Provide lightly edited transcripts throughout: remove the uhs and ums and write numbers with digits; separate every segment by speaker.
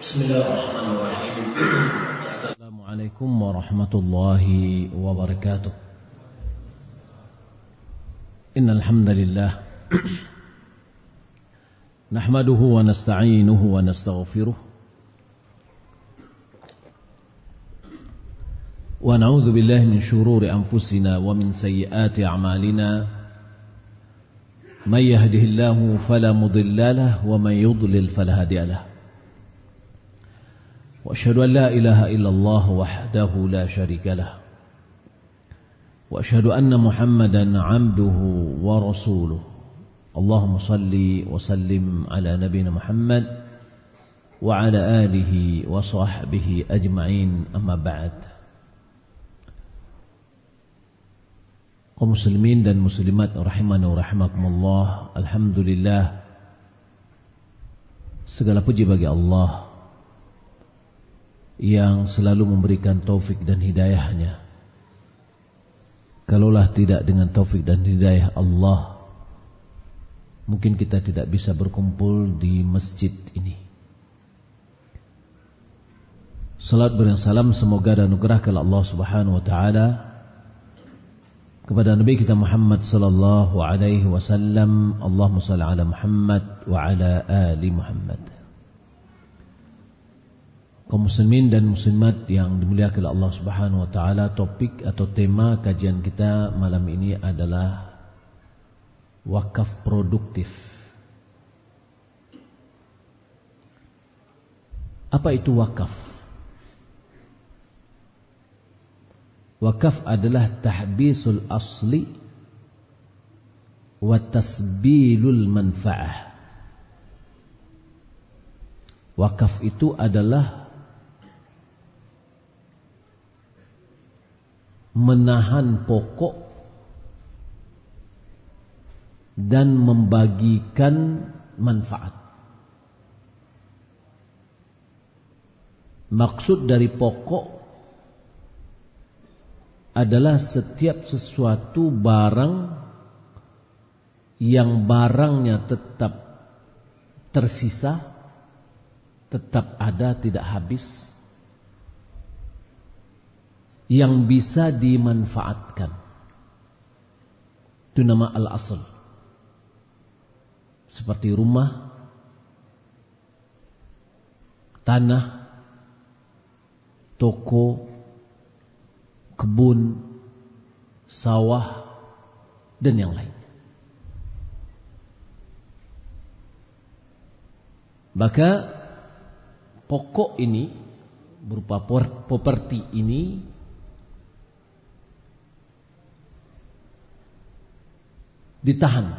Speaker 1: Bismillahirrahmanirrahim. Assalamualaikum warahmatullahi wabarakatuh. Innal hamdalillah nahmaduhu wa nasta'inuhu wa nastaghfiruh wa na'udzu billahi min shururi anfusina wa min sayyiati a'malina. May yahdihillahu fala mudilla lahu wa may yudlil fala hadiya lahu. وأشهد أن لا إله إلا الله وحده لا شريك له وأشهد أن محمدا عبده ورسوله اللهم صل وسلم على نبينا محمد وعلى آله وصحبه أجمعين أما بعد. Kaum muslimin dan muslimat rahimani wa rahimakumullah, alhamdulillah, segala puji bagi Allah yang selalu memberikan taufik dan hidayahnya. Kalaulah tidak dengan taufik dan hidayah Allah, mungkin kita tidak bisa berkumpul di masjid ini. Salat bersalam semoga dan anugerah kepada Allah Subhanahu wa taala kepada Nabi kita Muhammad sallallahu alaihi wasallam. Allahumma shalli ala Muhammad wa ala ali Muhammad. Kaum muslimin dan muslimat yang dimuliakan oleh Allah Subhanahu wa taala, topik atau tema kajian kita malam ini adalah wakaf produktif. Apa itu wakaf? Wakaf adalah tahbisul asli wa tasbilul manfa'ah. Wakaf itu adalah menahan pokok dan membagikan manfaat. Maksud dari pokok adalah setiap sesuatu barang yang barangnya tetap tersisa, tetap ada, tidak habis, yang bisa dimanfaatkan. Itu nama al-asl. Seperti rumah, tanah, toko, kebun, sawah, dan yang lainnya. Maka pokok ini berupa properti ini ditahan,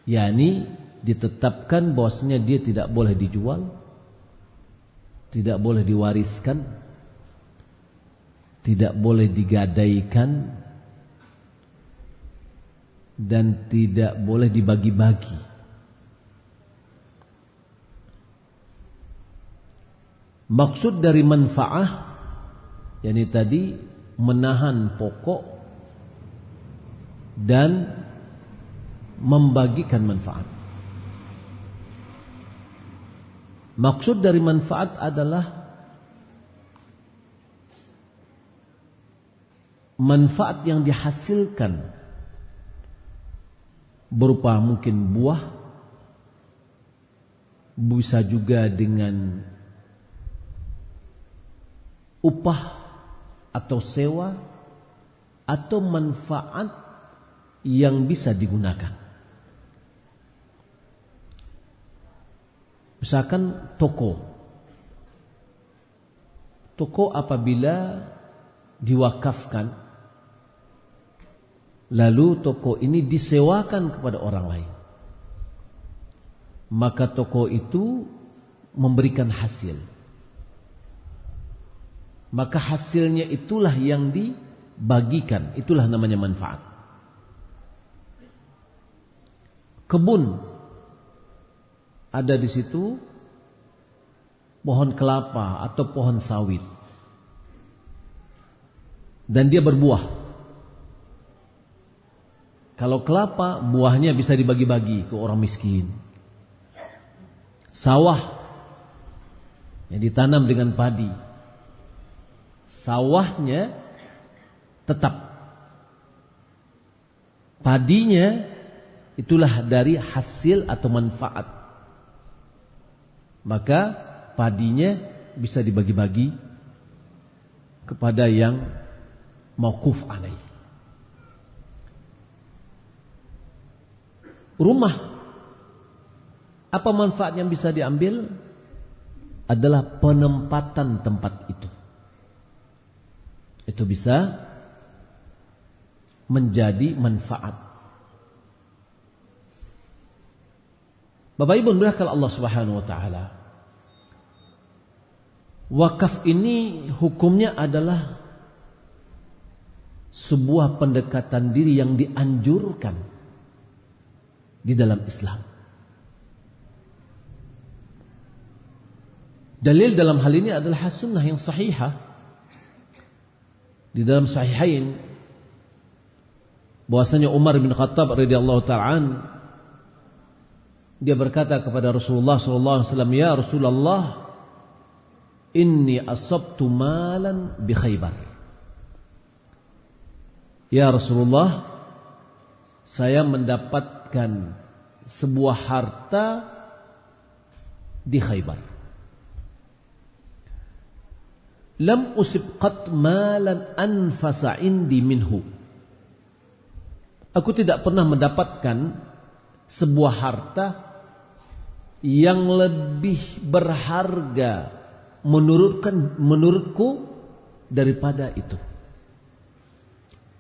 Speaker 1: yakni ditetapkan bahwasanya dia tidak boleh dijual, tidak boleh diwariskan, tidak boleh digadaikan, dan tidak boleh dibagi-bagi. Maksud dari manfaah, yakni tadi menahan pokok dan membagikan manfaat. Maksud dari manfaat adalah manfaat yang dihasilkan berupa mungkin buah, bisa juga dengan upah atau sewa, atau manfaat yang bisa digunakan. Misalkan toko apabila diwakafkan, lalu toko ini disewakan kepada orang lain, maka toko itu memberikan hasil. Maka hasilnya itulah yang dibagikan, itulah namanya manfaat. Kebun, ada di situ pohon kelapa atau pohon sawit, dan dia berbuah. Kalau kelapa, buahnya bisa dibagi-bagi ke orang miskin. Sawah, yang ditanam dengan padi, sawahnya tetap, padinya itulah dari hasil atau manfaat, maka padinya bisa dibagi-bagi kepada yang mauquf alaih. Rumah, apa manfaat yang bisa diambil? Adalah penempatan tempat itu. Itu bisa menjadi manfaat. Bapak Ibu dirahmati Allah Subhanahu wa taala. Wakaf ini hukumnya adalah sebuah pendekatan diri yang dianjurkan di dalam Islam. Dalil dalam hal ini adalah sunnah yang sahihah. Di dalam sahihain bahwasanya Umar bin Khattab radhiyallahu ta'ala dia berkata kepada Rasulullah sallallahu alaihi wasallam, "Ya Rasulullah, inni asabtu malan bi Khaybar." Ya Rasulullah, saya mendapatkan sebuah harta di Khaybar. Lam usib qat malan anfasa indi minhu. Aku tidak pernah mendapatkan sebuah harta yang lebih berharga menurutku daripada itu.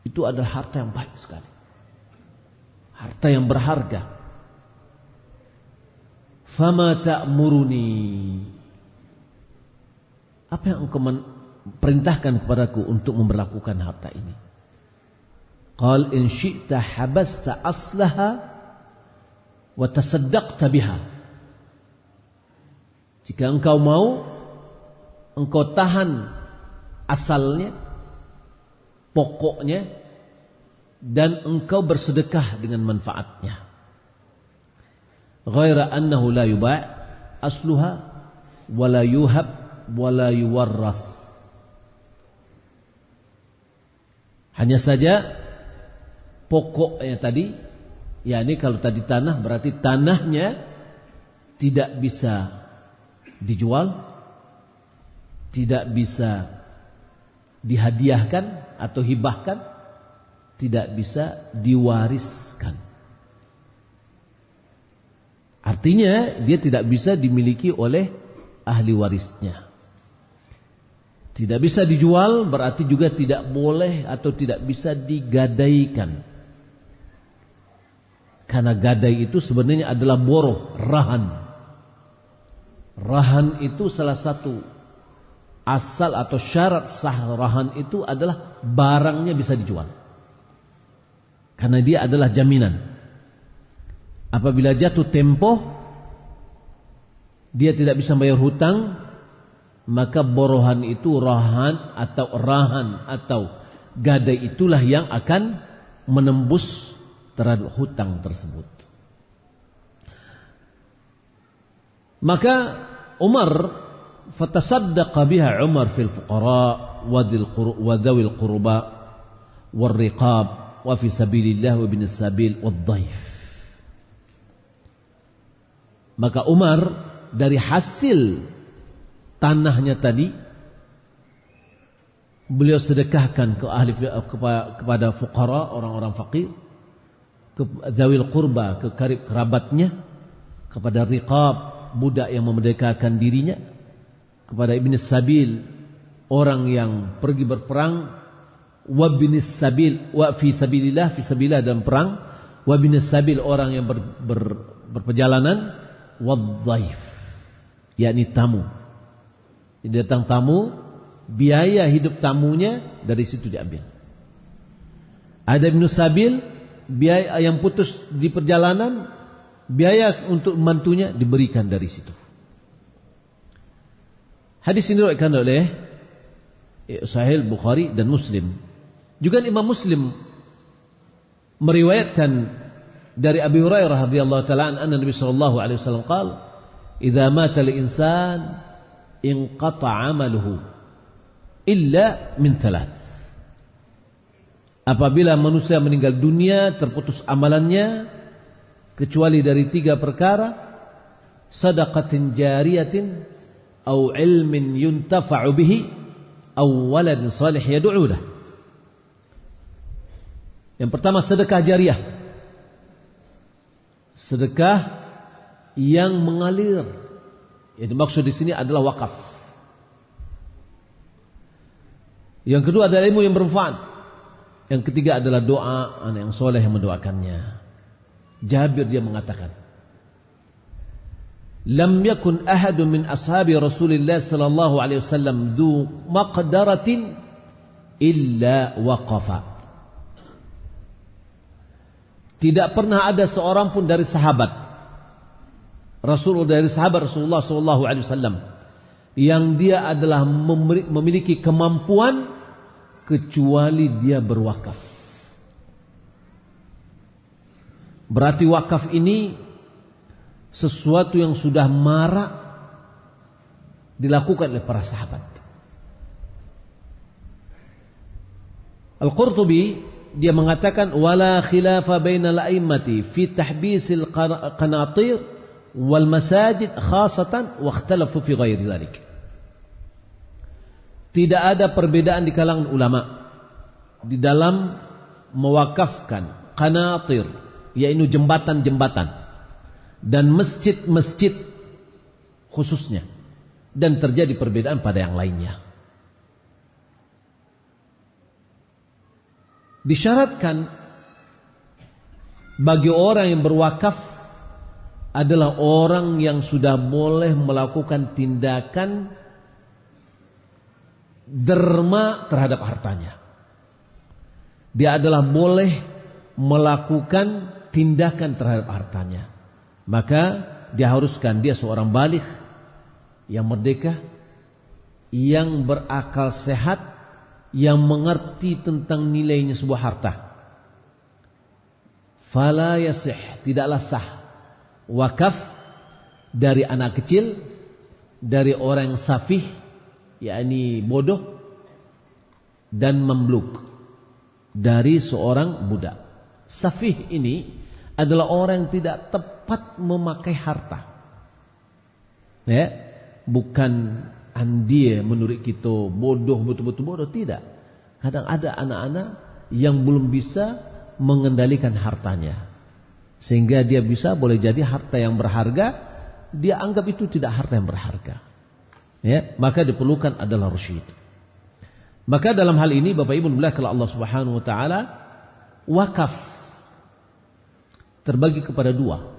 Speaker 1: Itu adalah harta yang baik sekali, harta yang berharga. Fama ta'muruni, apa yang engkau perintahkan kepadaku untuk memperlakukan harta ini? Qal in syi'ta habasta aslaha wa tasaddaqta biha. Jika engkau mau, engkau tahan asalnya, pokoknya, dan engkau bersedekah dengan manfaatnya. Ghaira annahu la yuba' asluha wa la yuhab wala yuwarrath. Hanya saja pokoknya tadi, yakni kalau tadi tanah berarti tanahnya tidak bisa dijual, tidak bisa dihadiahkan atau hibahkan, tidak bisa diwariskan. Artinya dia tidak bisa dimiliki oleh ahli warisnya. Tidak bisa dijual, berarti juga tidak boleh atau tidak bisa digadaikan. Karena gadai itu sebenarnya adalah boroh, rahan. Rahan itu salah satu asal atau syarat sah rahan itu adalah barangnya bisa dijual. Karena dia adalah jaminan. Apabila jatuh tempo, dia tidak bisa bayar hutang, maka borohan itu rahan atau gadai itulah yang akan menembus terhadap hutang tersebut. Maka Umar fatasaddaqa biha Umar fil fuqara wa dhawil qurba wal riqab wa fi sabilillah wa bin sabil wad dhaif. Maka Umar dari hasil tanahnya tadi beliau sedekahkan kepada fuqara, orang-orang fakir, ke zawil qurba, ke karib kerabatnya, kepada riqab, budak yang memerdekakan dirinya, kepada ibn sabil, orang yang pergi berperang, wa bin sabil, wa fi sabilillah, fi sabilillah dalam perang, wa bin sabil, orang yang berperjalanan, wad dhaif, yakni tamu. Datang tamu, biaya hidup tamunya dari situ diambil. Ada ibn sabil, biaya yang putus di perjalanan, biaya untuk mantunya diberikan dari situ. Hadis ini diriwayatkan oleh Sahih Bukhari dan Muslim. Juga Imam Muslim meriwayatkan dari Abi Hurairah radhiyallahu taala anna Nabi sallallahu alaihi wasallam qala, "Idza mata al-insan inqata'a 'amaluhu illa min thalath. Apabila manusia meninggal dunia, terputus amalannya kecuali dari 3 perkara: sadaqatin jariyatin, au ilmin yuntafa'u bihi, au waladin salih yad'u lah. Yang pertama sedekah jariah, sedekah yang mengalir. Yang dimaksud di sini adalah wakaf. Yang kedua adalah ilmu yang bermanfaat. Yang ketiga adalah doa anak yang soleh yang mendoakannya. Jabir dia mengatakan, lam yakun ahadun min ashabi Rasulillah sallallahu alaihi wasallam du maqdaratin illa waqafa. Tidak pernah ada seorang pun dari sahabat Rasulullah sallallahu alaihi wasallam yang dia adalah memiliki kemampuan kecuali dia berwakaf. Berarti wakaf ini sesuatu yang sudah marak dilakukan oleh para sahabat. Al-Qurtubi dia mengatakan wala khilafa bainal a'immati fi tahbisil qanatir wal masajid khasatan wa ikhtalafu fi ghairi dzalik. Tidak ada perbedaan di kalangan ulama di dalam mewakafkan qanatir, yaitu jembatan-jembatan, dan masjid-masjid khususnya, dan terjadi perbedaan pada yang lainnya. Disyaratkan bagi orang yang berwakaf adalah orang yang sudah boleh melakukan tindakan derma terhadap hartanya. Dia adalah boleh melakukan tindakan terhadap hartanya. Maka diharuskan dia seorang baligh yang merdeka, yang berakal sehat, yang mengerti tentang nilainya sebuah harta. Fala yasih, tidaklah sah wakaf dari anak kecil, dari orang yang safih, yakni bodoh, dan mamluk, dari seorang budak. Safih ini adalah orang yang tidak tepat memakai harta. Ya, bukan andie menurut kita bodoh, betul-betul bodoh, tidak. Kadang ada anak-anak yang belum bisa mengendalikan hartanya, sehingga dia bisa boleh jadi harta yang berharga dia anggap itu tidak harta yang berharga. Ya, maka diperlukan adalah rusyid. Maka dalam hal ini Bapak Ibu dimuliakan Allah Subhanahu wa taala, wakaf terbagi kepada 2.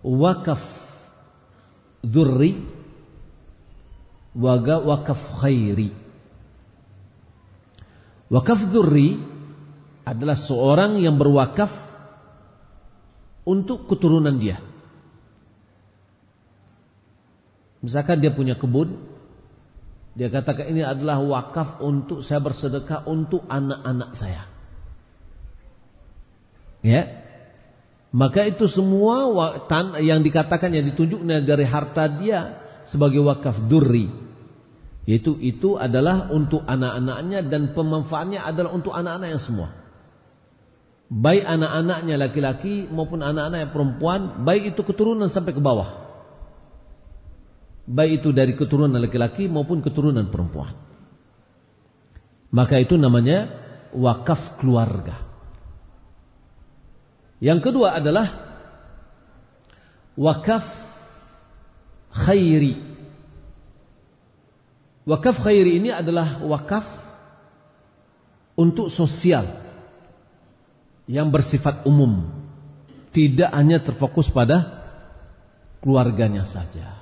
Speaker 1: Wakaf dzurri, wakaf khairi. Wakaf dzurri adalah seorang yang berwakaf untuk keturunan dia. Misalkan dia punya kebun, dia katakan ini adalah wakaf untuk saya bersedekah untuk anak-anak saya. Ya, maka itu semua yang dikatakan, yang ditunjuknya dari harta dia sebagai wakaf durri, yaitu itu adalah untuk anak-anaknya, dan pemanfaatnya adalah untuk anak-anak yang semua, baik anak-anaknya laki-laki maupun anak-anak yang perempuan, baik itu keturunan sampai ke bawah, baik itu dari keturunan laki-laki maupun keturunan perempuan. Maka itu namanya wakaf keluarga. Yang kedua adalah wakaf khairi. Wakaf khairi ini adalah wakaf untuk sosial yang bersifat umum, tidak hanya terfokus pada keluarganya saja.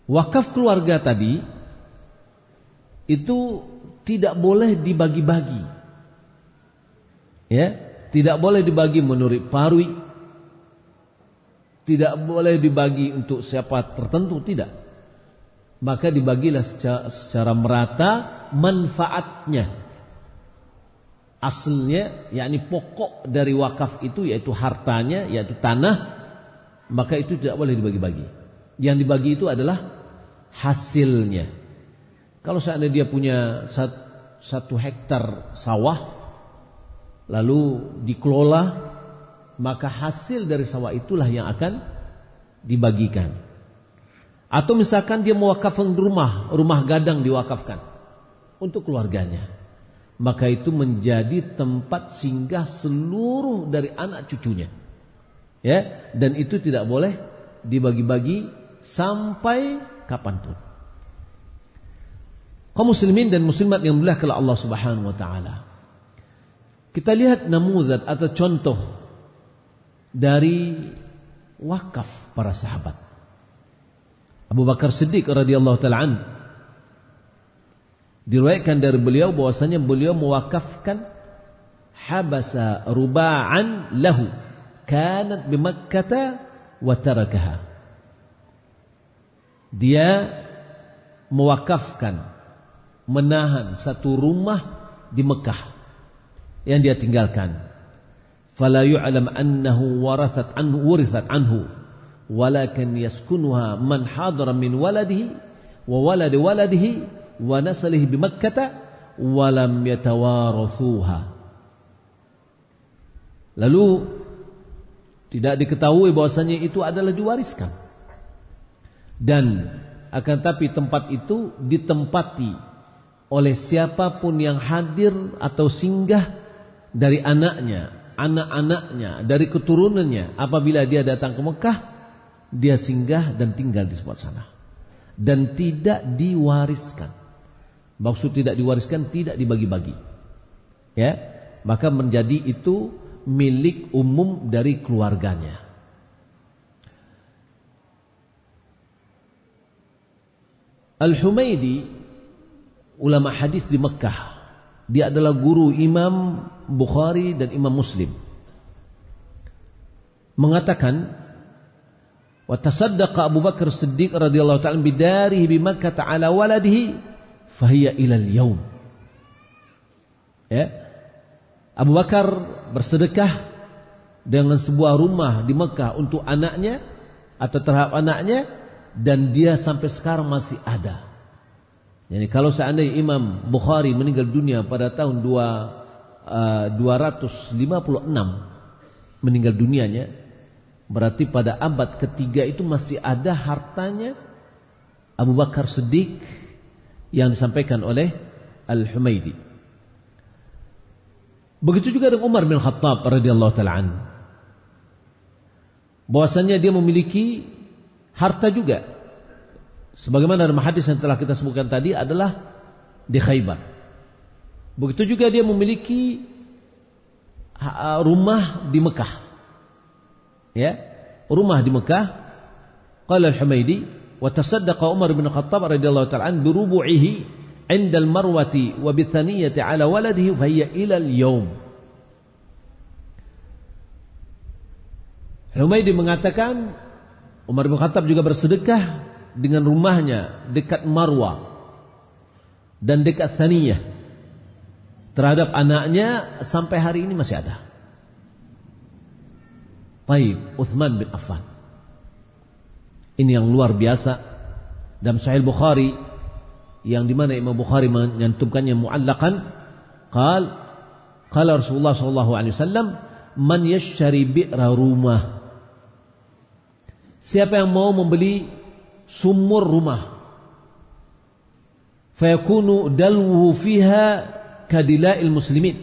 Speaker 1: Wakaf keluarga tadi itu tidak boleh dibagi-bagi, ya, tidak boleh dibagi menurut parwi, tidak boleh dibagi untuk siapa tertentu, tidak. Maka dibagilah secara merata manfaatnya. Asalnya, yakni pokok dari wakaf itu yaitu hartanya, yaitu tanah, maka itu tidak boleh dibagi-bagi. Yang dibagi itu adalah hasilnya. Kalau seandainya dia punya 1 hektar sawah lalu dikelola, maka hasil dari sawah itulah yang akan dibagikan. Atau misalkan dia mewakafkan rumah gadang diwakafkan untuk keluarganya, maka itu menjadi tempat singgah seluruh dari anak cucunya. Ya, dan itu tidak boleh dibagi-bagi sampai kapanpun. Kaum muslimin dan muslimat yang dimuliakan oleh Allah Subhanahu wa taala. Kita lihat namuzat atau contoh dari wakaf para sahabat. Abu Bakar Siddiq radhiyallahu taala an, diriwayatkan dari beliau bahwasanya beliau mewakafkan habasa ruba'an lahu kanat bi Makkah wa tarakaha. Dia mewakafkan, menahan 1 rumah di Mekah yang dia tinggalkan. Fala yu'lam annahu warathat anhu walakin yaskunuha man hadara min waladihi wa waladi waladihi wa naslihi bi Makkah wa lam yatawarathuha. Lalu tidak diketahui bahwasanya itu adalah diwariskan, dan akan tapi tempat itu ditempati oleh siapapun yang hadir atau singgah dari anaknya, anak-anaknya, dari keturunannya. Apabila dia datang ke Mekah, dia singgah dan tinggal di sebuah sana, dan tidak diwariskan. Maksud tidak diwariskan, tidak dibagi-bagi, ya, maka menjadi itu milik umum dari keluarganya. Al-Humaidi, ulama hadis di Mekah, dia adalah guru Imam Bukhari dan Imam Muslim, mengatakan, wa tasaddaqa Abu Bakar Siddiq radhiyallahu ta'ala bidarihi bi Makkah ala waladihi fahiya ila al-yaum. Ya, Abu Bakar bersedekah dengan sebuah rumah di Mekah untuk anaknya atau terhadap anaknya, dan dia sampai sekarang masih ada. Jadi kalau seandainya Imam Bukhari meninggal dunia pada tahun 256 meninggal dunianya, berarti pada abad ketiga itu masih ada hartanya Abu Bakar Siddiq yang disampaikan oleh Al-Humaidi. Begitu juga dengan Umar bin Khattab radhiyallahu ta'ala anhu, bahwasanya dia memiliki harta juga, sebagaimana dalam hadis yang telah kita sebutkan tadi adalah di Khaybar. Begitu juga dia memiliki rumah di Mekah. Ya, rumah di Mekah. Qala Al-Humaidi, wa tasaddaqa Umar bin Khattab radhiyallahu ta'ala an bi rubu'ihi 'inda al-marwati wa bi thaniyati 'ala waladihi fa hiya ila al-yawm. Al-Humaidi mengatakan Umar bin Khattab juga bersedekah dengan rumahnya dekat Marwah dan dekat Thaniyah terhadap anaknya, sampai hari ini masih ada. Taib, Uthman bin Affan. Ini yang luar biasa dalam Sahih Bukhari, yang dimana Imam Bukhari menyantumkannya mu'allaqan. Qala Rasulullah SAW, man yashtari bi'ra rumah, siapa yang mau membeli sumur rumah, fayakunu dalwuhu fiha kadila'il muslimin,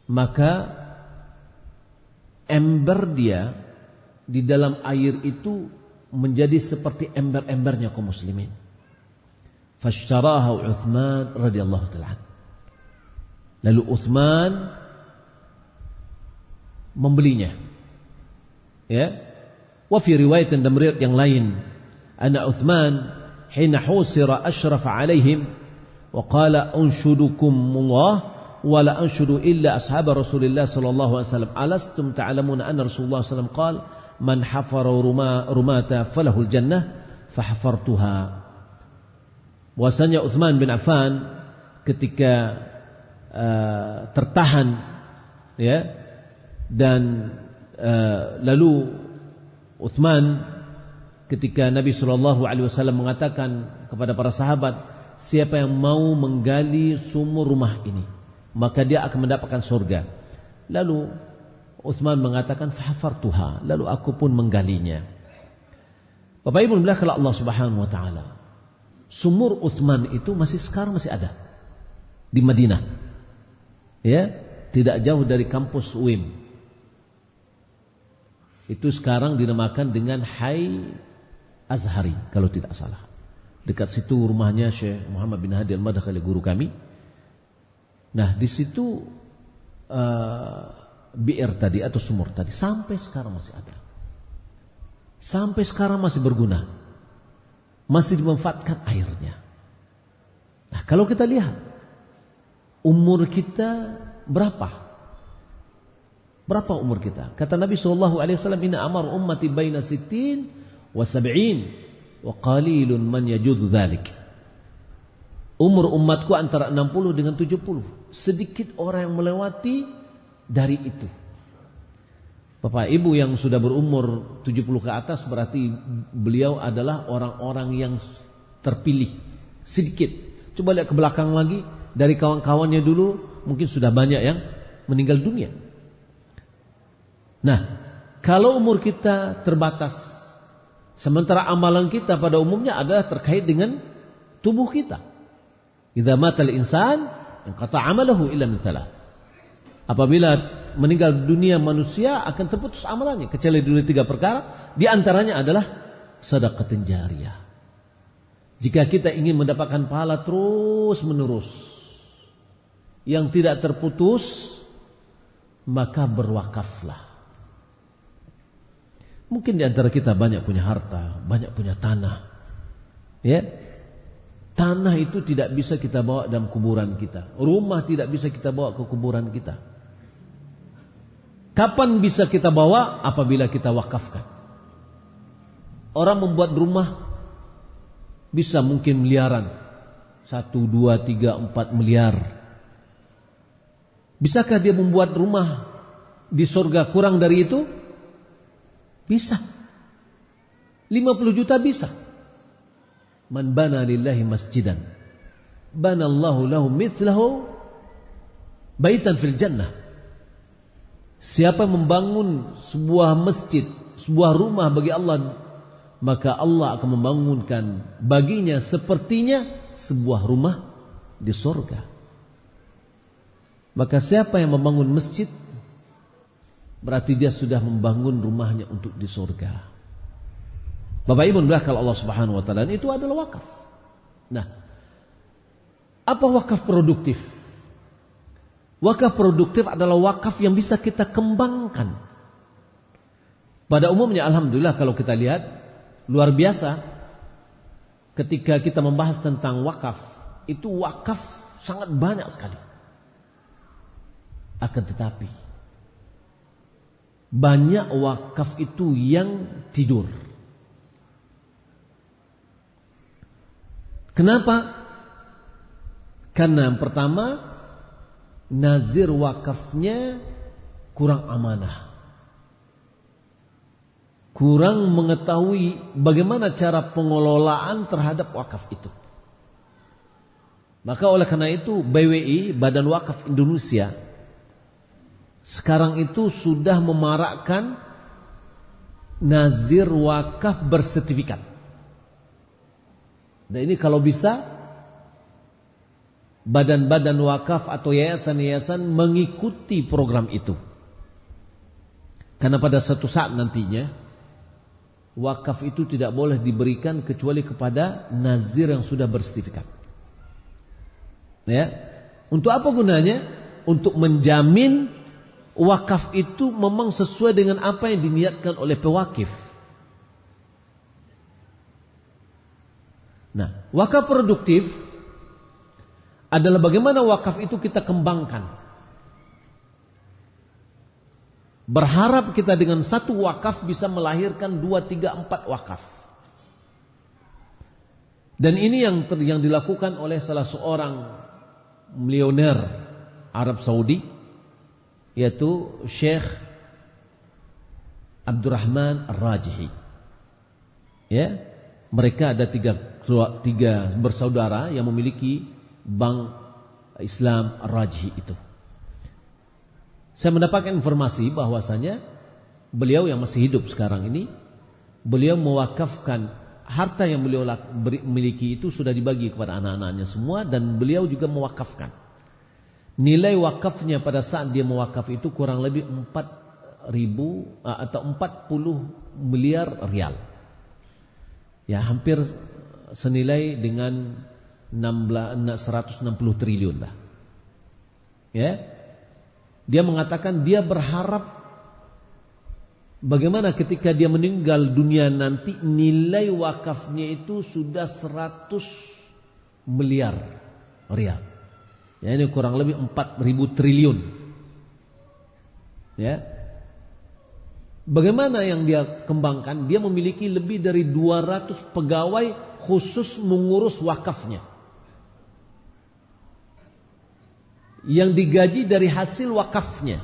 Speaker 1: maka ember dia di dalam air itu menjadi seperti ember-embernya kaum muslimin. Fashtaraha Uthman radhiyallahu ta'ala. Lalu Uthman membelinya. Ya. Wa fi riwayat dan riwayat yang lain, anna Uthman hina husira ashraf alaihim wa qala unshudukumullah wa la anshudu illa ashab Rasulillah sallallahu alaihi wasallam alastum ta'lamuna anna Rasulullah sallallahu alaihi wasallam qala man hafara rumata falahul jannah fahafartuha. Bahwasanya Uthman bin Affan ketika tertahan, ya, dan lalu Uthman ketika Nabi SAW mengatakan kepada para sahabat, siapa yang mau menggali sumur rumah ini, maka dia akan mendapatkan surga. Lalu Utsman mengatakan, fahafartuha, lalu aku pun menggalinya. Bapak Ibu belakang Allah Subhanahu wa taala, sumur Utsman itu sekarang masih ada di Madinah. Ya, tidak jauh dari kampus UIM. Itu sekarang dinamakan dengan Hai Azhari kalau tidak salah. Dekat situ rumahnya Syekh Muhammad bin Hadi Al-Madkhali, guru kami. Nah, di situ bi'r tadi atau sumur tadi sampai sekarang masih ada. Sampai sekarang masih berguna. Masih dimanfaatkan airnya. Nah, kalau kita lihat umur kita berapa? Berapa umur kita? Kata Nabi SAW, inna amar ummati baina sittin wa sab'in wa qalilun man yajudhu dhalik. Umur umatku antara 60 dengan 70. Sedikit orang yang melewati dari itu. Bapak Ibu yang sudah berumur 70 ke atas berarti beliau adalah orang-orang yang terpilih. Sedikit. Coba lihat ke belakang lagi, dari kawan-kawannya dulu mungkin sudah banyak yang meninggal dunia. Nah, kalau umur kita terbatas, sementara amalan kita pada umumnya adalah terkait dengan tubuh kita. Idza matal insan inqata 'amaluhu illa min thalath. Apabila meninggal dunia manusia akan terputus amalannya kecuali dari 3 perkara, di antaranya adalah sedekah jariyah. Jika kita ingin mendapatkan pahala terus menerus yang tidak terputus, maka berwakaflah. Mungkin di antara kita banyak punya harta, banyak punya tanah. Ya. Tanah itu tidak bisa kita bawa dalam kuburan kita. Rumah tidak bisa kita bawa ke kuburan kita. Kapan bisa kita bawa? Apabila kita wakafkan. Orang membuat rumah bisa mungkin miliaran. 1, 2, 3, 4 miliar. Bisakah dia membuat rumah di surga kurang dari itu? Bisa. 50 juta bisa. Man bana lillahi masjidan banallahu lahu mithlahu baitan fil jannah. Siapa membangun sebuah masjid, sebuah rumah bagi Allah, maka Allah akan membangunkan baginya sepertinya sebuah rumah di surga. Maka siapa yang membangun masjid, berarti dia sudah membangun rumahnya untuk di surga. Bapak Ibu belakang Allah Subhanahu wa taala, itu adalah wakaf. Nah, apa wakaf produktif? Wakaf produktif adalah wakaf yang bisa kita kembangkan. Pada umumnya alhamdulillah kalau kita lihat luar biasa ketika kita membahas tentang wakaf, itu wakaf sangat banyak sekali. Akan tetapi banyak wakaf itu yang tidur. Kenapa? Karena yang pertama, nazir wakafnya kurang amanah. Kurang mengetahui bagaimana cara pengelolaan terhadap wakaf itu. Maka oleh karena itu BWI, Badan Wakaf Indonesia, sekarang itu sudah memarakkan nazir wakaf bersertifikat. Dan ini kalau bisa badan-badan wakaf atau yayasan-yayasan mengikuti program itu. Karena pada suatu saat nantinya wakaf itu tidak boleh diberikan kecuali kepada nazir yang sudah bersertifikat. Ya. Untuk apa gunanya? Untuk menjamin wakaf itu memang sesuai dengan apa yang diniatkan oleh pewakif. Nah, wakaf produktif adalah bagaimana wakaf itu kita kembangkan. Berharap kita dengan satu wakaf bisa melahirkan 2, 3, 4 wakaf. Dan ini yang dilakukan oleh salah seorang milioner Arab Saudi, yaitu Syekh Abdurrahman Ar-Rajihi. Ya, mereka ada tiga bersaudara yang memiliki bank Islam Ar-Rajhi itu. Saya mendapatkan informasi bahwasanya beliau yang masih hidup sekarang ini, beliau mewakafkan harta yang beliau miliki itu sudah dibagi kepada anak-anaknya semua, dan beliau juga mewakafkan. Nilai wakafnya pada saat dia mewakaf itu kurang lebih 40 miliar rial. Ya, hampir senilai dengan 160 triliun lah. Ya. Dia mengatakan dia berharap bagaimana ketika dia meninggal dunia nanti nilai wakafnya itu sudah 100 miliar rial. Ya, ini kurang lebih 4.000 triliun. Ya. Bagaimana yang dia kembangkan? Dia memiliki lebih dari 200 pegawai khusus mengurus wakafnya, yang digaji dari hasil wakafnya.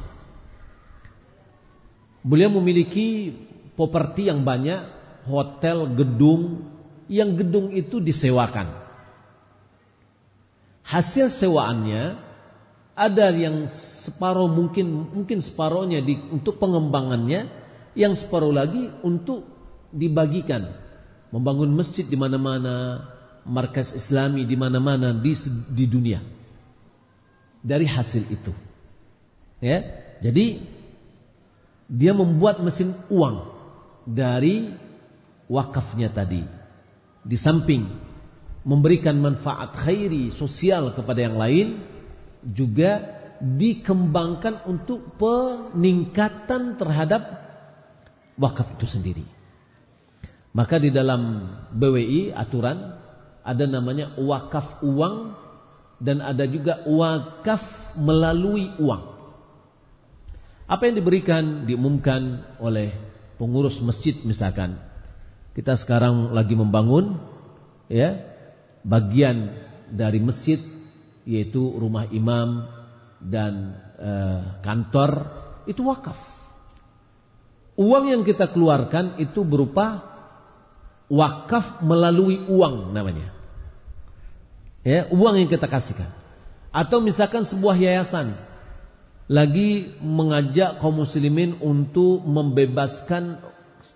Speaker 1: Beliau memiliki properti yang banyak, hotel, gedung, yang gedung itu disewakan. Hasil sewaannya ada yang separuh mungkin separuhnya untuk pengembangannya, yang separuh lagi untuk dibagikan, membangun masjid di mana-mana, markas Islami di mana-mana di dunia. Dari hasil itu, ya, jadi dia membuat mesin uang dari wakafnya tadi. Di samping memberikan manfaat khairi sosial kepada yang lain, juga dikembangkan untuk peningkatan terhadap wakaf itu sendiri. Maka di dalam BWI aturan ada namanya wakaf uang, dan ada juga wakaf melalui uang. Apa yang diberikan diumumkan oleh pengurus masjid, misalkan kita sekarang lagi membangun, ya, bagian dari masjid, yaitu rumah imam dan kantor, itu wakaf. Uang yang kita keluarkan itu berupa wakaf melalui uang namanya. Ya, uang yang kita kasihkan. Atau misalkan sebuah yayasan lagi mengajak kaum muslimin untuk membebaskan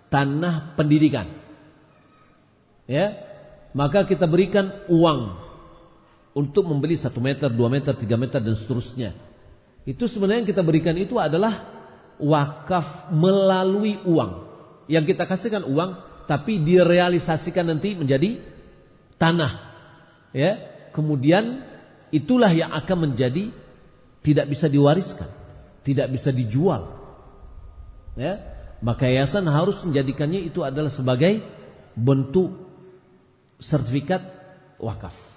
Speaker 1: tanah pendidikan. Ya, maka kita berikan uang untuk membeli 1 meter, 2 meter, 3 meter dan seterusnya. Itu sebenarnya yang kita berikan itu adalah wakaf melalui uang. Yang kita kasihkan uang, tapi direalisasikan nanti menjadi tanah. Ya, kemudian itulah yang akan menjadi tidak bisa diwariskan, tidak bisa dijual. Ya, maka yayasan harus menjadikannya itu adalah sebagai bentuk sertifikat wakaf.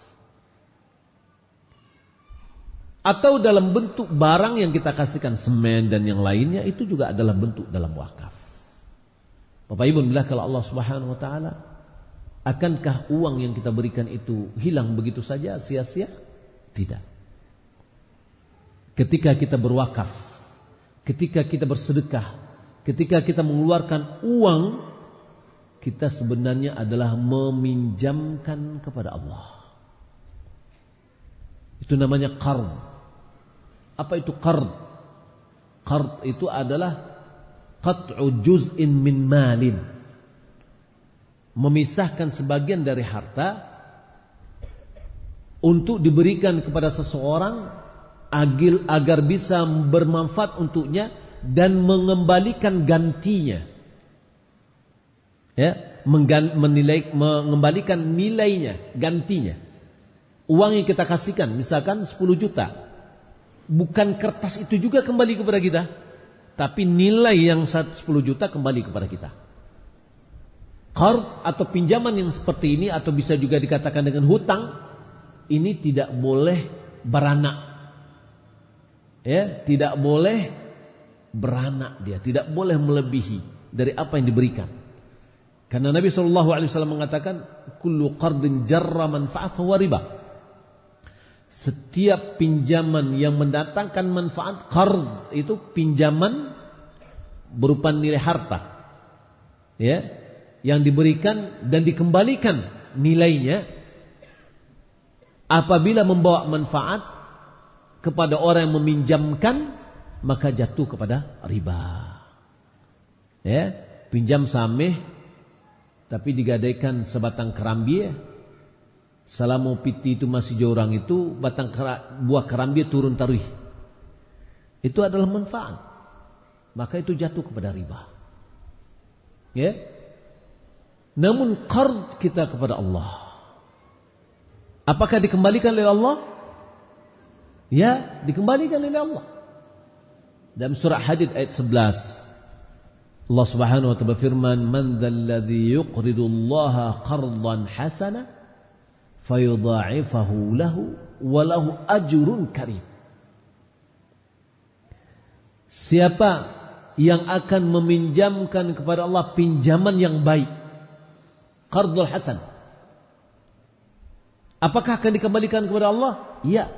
Speaker 1: Atau dalam bentuk barang yang kita kasihkan, semen dan yang lainnya, itu juga adalah bentuk dalam wakaf. Bapak Ibu bilang, kalau Allah Subhanahu wa taala, akankah uang yang kita berikan itu hilang begitu saja, sia-sia? Tidak. Ketika kita berwakaf, ketika kita bersedekah, ketika kita mengeluarkan uang, kita sebenarnya adalah meminjamkan kepada Allah. Itu namanya qard. Apa itu qard? Qard itu adalah qat'u juz'in min malin. Memisahkan sebagian dari harta untuk diberikan kepada seseorang agar bisa bermanfaat untuknya dan mengembalikan gantinya. Ya, mengembalikan nilainya, gantinya. Uang yang kita kasihkan, misalkan 10 juta. Bukan kertas itu juga kembali kepada kita, tapi nilai yang 10 juta kembali kepada kita. Qard atau pinjaman yang seperti ini, atau bisa juga dikatakan dengan hutang, ini tidak boleh beranak. Ya, tidak boleh beranak dia, tidak boleh melebihi dari apa yang diberikan. Karena Nabi SAW mengatakan, kullu qardin jarra manfa'at huwa riba. Setiap pinjaman yang mendatangkan manfaat, qard itu pinjaman berupa nilai harta. Ya, yang diberikan dan dikembalikan nilainya apabila membawa manfaat kepada orang yang meminjamkan, maka jatuh kepada riba. Ya, pinjam sameh tapi digadaikan sebatang kerambi. Selama piti itu masih jorang itu buah kerambi turun taruh. Itu adalah manfaat. Maka itu jatuh kepada riba. Ya. Namun qard kita kepada Allah, apakah dikembalikan oleh Allah? Ya, dikembalikan oleh Allah. Dalam surah Hadid ayat 11, Allah Subhanahu wa taala berfirman, "Man dzalladzi yuqridu Allah qardan hasana fayudha'ifahu lahu wa lahu ajrun karim." Siapa yang akan meminjamkan kepada Allah pinjaman yang baik, qardul hasan, apakah akan dikembalikan kepada Allah? Iya.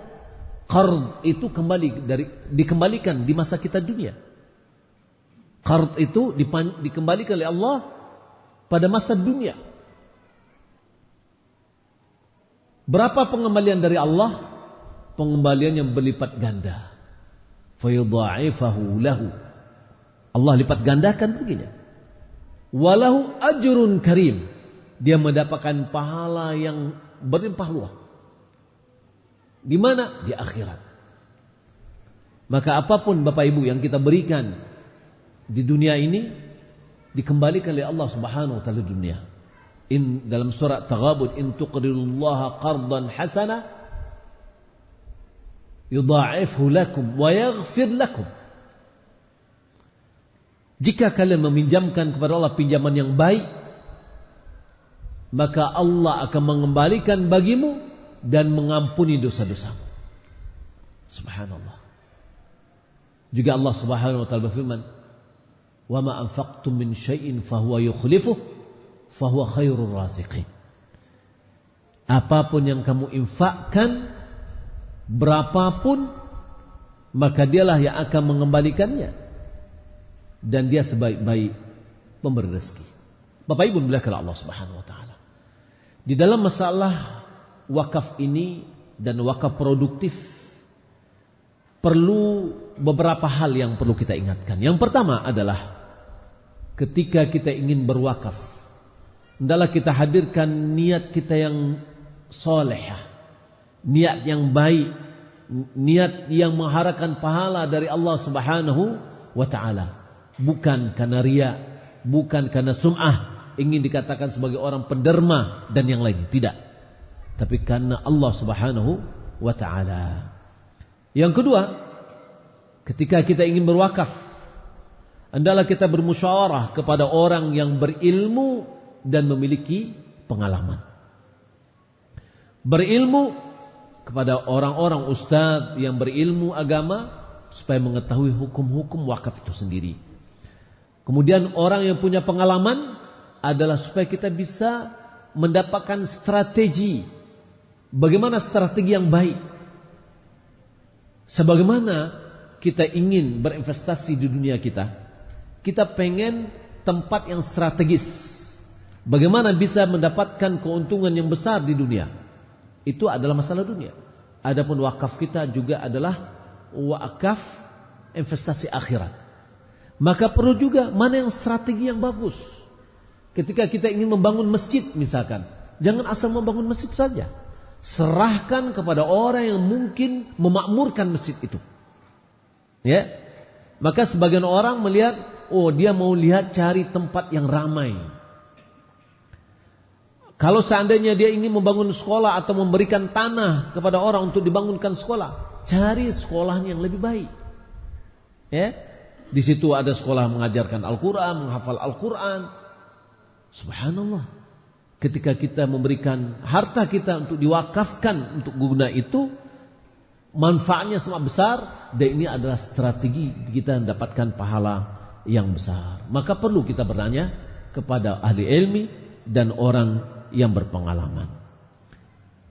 Speaker 1: Qard itu dikembalikan di masa kita dunia. Qard itu dikembalikan oleh Allah pada masa dunia. Berapa pengembalian dari Allah? Pengembalian yang berlipat ganda. Fayudha'ifahu lahu. Allah lipat gandakan begini. Walahu ajrun karim. Dia mendapatkan pahala yang berlimpah ruah. Di mana? Di akhirat. Maka apapun Bapak Ibu yang kita berikan di dunia ini dikembalikan oleh Allah Subhanahu wa taala dunia. Dalam surah Taghabun, in tuqridullaha qardan hasana yudha'ifhu lakum wa yaghfir lakum. Jika kalian meminjamkan kepada Allah pinjaman yang baik, maka Allah akan mengembalikan bagimu dan mengampuni dosa-dosamu. Subhanallah. Juga Allah Subhanahu wa taala berfirman, "Wa ma anfaqtum min syai'in fahuwa yukhlifuh fahuwa khairur raziqin." Apapun yang kamu infakkan, berapapun, maka dialah yang akan mengembalikannya, dan dia sebaik-baik pemberi rezeki. Bapak Ibu dimuliakan Allah Subhanahu wa taala. Di dalam masalah wakaf ini dan wakaf produktif perlu beberapa hal yang perlu kita ingatkan. Yang pertama adalah ketika kita ingin berwakaf, hendaklah kita hadirkan niat kita yang salehah, niat yang baik, niat yang mengharapkan pahala dari Allah Subhanahu wa taala. Bukan karena riya, bukan karena sum'ah, ingin dikatakan sebagai orang penderma dan yang lain, tidak. Tapi karena Allah Subhanahu wa ta'ala. Yang kedua, ketika kita ingin berwakaf, hendaklah kita bermusyawarah kepada orang yang berilmu dan memiliki pengalaman. Berilmu kepada orang-orang ustadz yang berilmu agama supaya mengetahui hukum-hukum wakaf itu sendiri. Kemudian orang yang punya pengalaman adalah supaya kita bisa mendapatkan strategi. Bagaimana strategi yang baik? Sebagaimana kita ingin berinvestasi di dunia kita, kita pengen tempat yang strategis. Bagaimana bisa mendapatkan keuntungan yang besar di dunia? Itu adalah masalah dunia. Adapun wakaf kita juga adalah wakaf investasi akhirat. Maka perlu juga mana yang strategi yang bagus. Ketika kita ingin membangun masjid misalkan, jangan asal membangun masjid saja. Serahkan kepada orang yang mungkin memakmurkan masjid itu. Ya. Maka sebagian orang melihat, oh dia mau lihat cari tempat yang ramai. Kalau seandainya dia ingin membangun sekolah atau memberikan tanah kepada orang untuk dibangunkan sekolah, cari sekolah yang lebih baik. Ya. Di situ ada sekolah mengajarkan Al-Qur'an, menghafal Al-Qur'an. Subhanallah. Ketika kita memberikan harta kita untuk diwakafkan untuk guna itu, manfaatnya sangat besar, dan ini adalah strategi kita mendapatkan pahala yang besar. Maka perlu kita bertanya kepada ahli ilmi dan orang yang berpengalaman.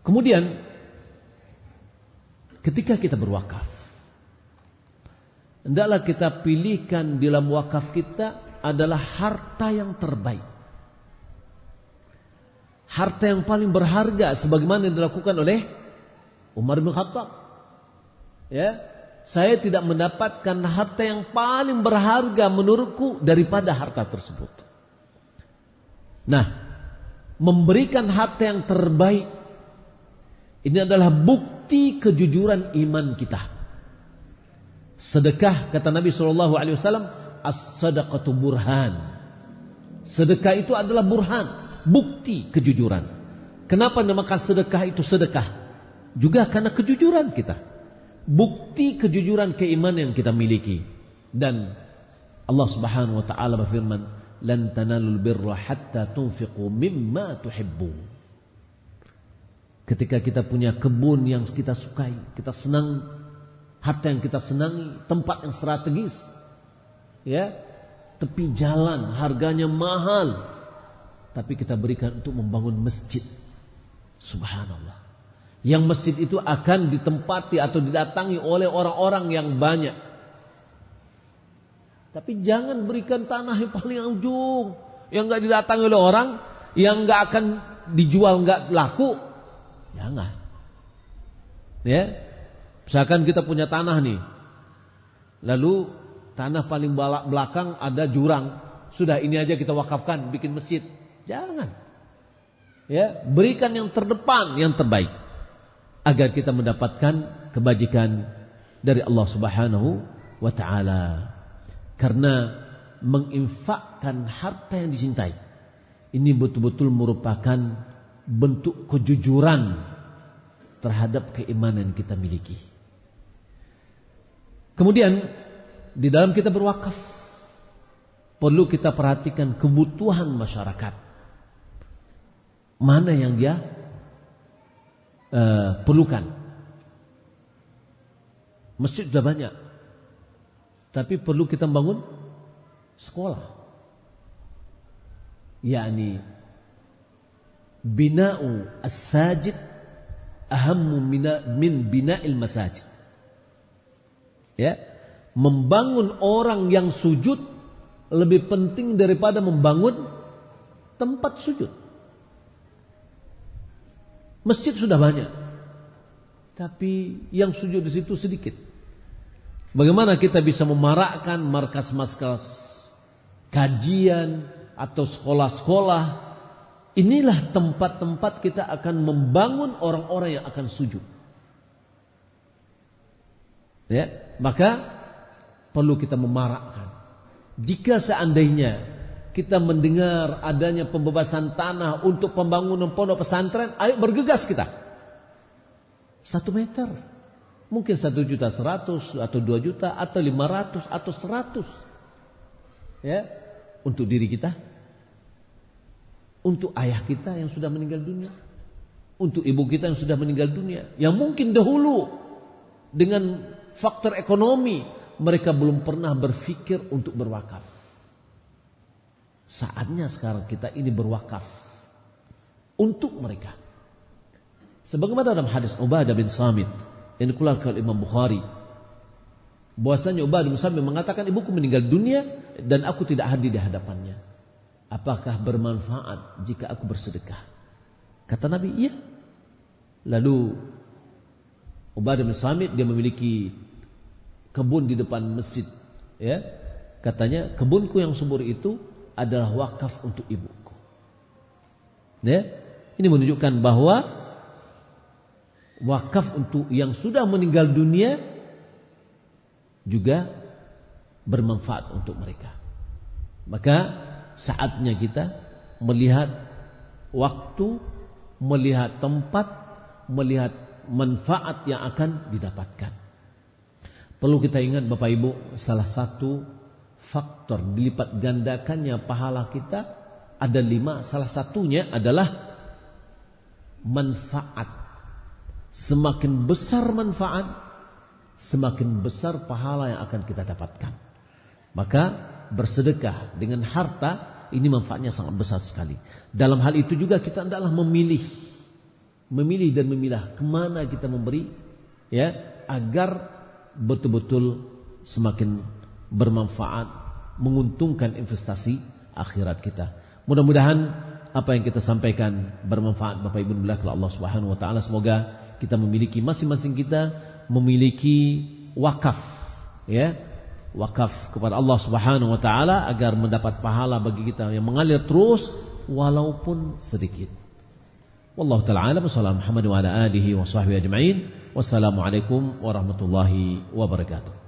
Speaker 1: Kemudian ketika kita berwakaf, hendaklah kita pilihkan dalam wakaf kita adalah harta yang terbaik. harta yang paling berharga sebagaimana yang dilakukan oleh Umar bin Khattab. Ya, saya tidak mendapatkan harta yang paling berharga menurutku daripada harta tersebut. Nah, memberikan harta yang terbaik ini adalah bukti kejujuran iman kita. Sedekah, kata Nabi SAW, as-sadaqatu burhan. Sedekah itu adalah burhan, bukti kejujuran. Kenapa namakan sedekah itu sedekah? Juga karena kejujuran kita. Bukti kejujuran keimanan yang kita miliki. Dan Allah Subhanahu wa taala berfirman, "Lan tanalul birra hatta tunfiqu mimma tuhibbun." Ketika kita punya kebun yang kita sukai, kita senang, harta yang kita senangi, tempat yang strategis, ya, tepi jalan, harganya mahal, tapi kita berikan untuk membangun masjid. Subhanallah. Yang masjid itu akan ditempati atau didatangi oleh orang-orang yang banyak. Tapi jangan berikan tanah yang paling ujung, yang enggak didatangi oleh orang, yang enggak akan dijual, enggak laku. Jangan. Ya. Misalkan kita punya tanah nih. Lalu tanah paling belakang ada jurang. Sudah, ini aja kita wakafkan bikin masjid. Jangan. Ya, berikan yang terdepan, yang terbaik, agar kita mendapatkan kebajikan dari Allah Subhanahu wa taala. Karena menginfakkan harta yang dicintai ini betul-betul merupakan bentuk kejujuran terhadap keimanan kita miliki. Kemudian di dalam kita berwakaf perlu kita perhatikan kebutuhan masyarakat. Mana yang dia perlukan. Masjid sudah banyak, tapi perlu kita bangun sekolah. Yani bina'u as-sajid ahammu min bina'il masajid. Ya, membangun orang yang sujud lebih penting daripada membangun tempat sujud. Masjid sudah banyak, tapi yang sujud di situ sedikit. Bagaimana kita bisa memarakkan markas-markas kajian atau sekolah-sekolah? Inilah tempat-tempat kita akan membangun orang-orang yang akan sujud. Ya, maka perlu kita memarakkan. Jika seandainya kita mendengar adanya pembebasan tanah untuk pembangunan pondok pesantren, ayo bergegas kita. 1 meter, mungkin 1.100.000 atau 2 juta atau 500 atau 100, ya, untuk diri kita, untuk ayah kita yang sudah meninggal dunia, untuk ibu kita yang sudah meninggal dunia, yang mungkin dahulu dengan faktor ekonomi mereka belum pernah berpikir untuk berwakaf. Saatnya sekarang kita ini berwakaf untuk mereka. Sebagaimana dalam hadis Ubadah bin Samit yang dikeluarkan oleh Imam Bukhari, bahwasanya Ubadah bin Samit mengatakan, ibuku meninggal dunia dan aku tidak hadir di hadapannya. Apakah bermanfaat jika aku bersedekah? Kata Nabi, iya. Lalu Ubadah bin Samit, dia memiliki kebun di depan masjid, ya. Katanya, kebunku yang subur itu adalah wakaf untuk ibuku. Ya, ini menunjukkan bahwa wakaf untuk yang sudah meninggal dunia juga bermanfaat untuk mereka. Maka saatnya kita melihat waktu, melihat tempat, melihat manfaat yang akan didapatkan. Perlu kita ingat Bapak Ibu, salah satu faktor dilipat gandakannya pahala kita ada 5. Salah satunya adalah manfaat. Semakin besar manfaat, semakin besar pahala yang akan kita dapatkan. Maka bersedekah dengan harta ini manfaatnya sangat besar sekali. Dalam hal itu juga kita hendaklah memilih dan memilah kemana kita memberi, ya, agar betul-betul semakin bermanfaat, menguntungkan investasi akhirat kita. Mudah-mudahan apa yang kita sampaikan bermanfaat Bapak Ibu dimuliakan Allah Subhanahu wa taala. Semoga kita memiliki, masing-masing kita memiliki wakaf, ya, wakaf kepada Allah Subhanahu wa taala agar mendapat pahala bagi kita yang mengalir terus walaupun sedikit. Wallahu taala a'lam. Wassalamu Muhammad wa ala alihi wa sahbihi ajma'in. Wassalamualaikum warahmatullahi wabarakatuh.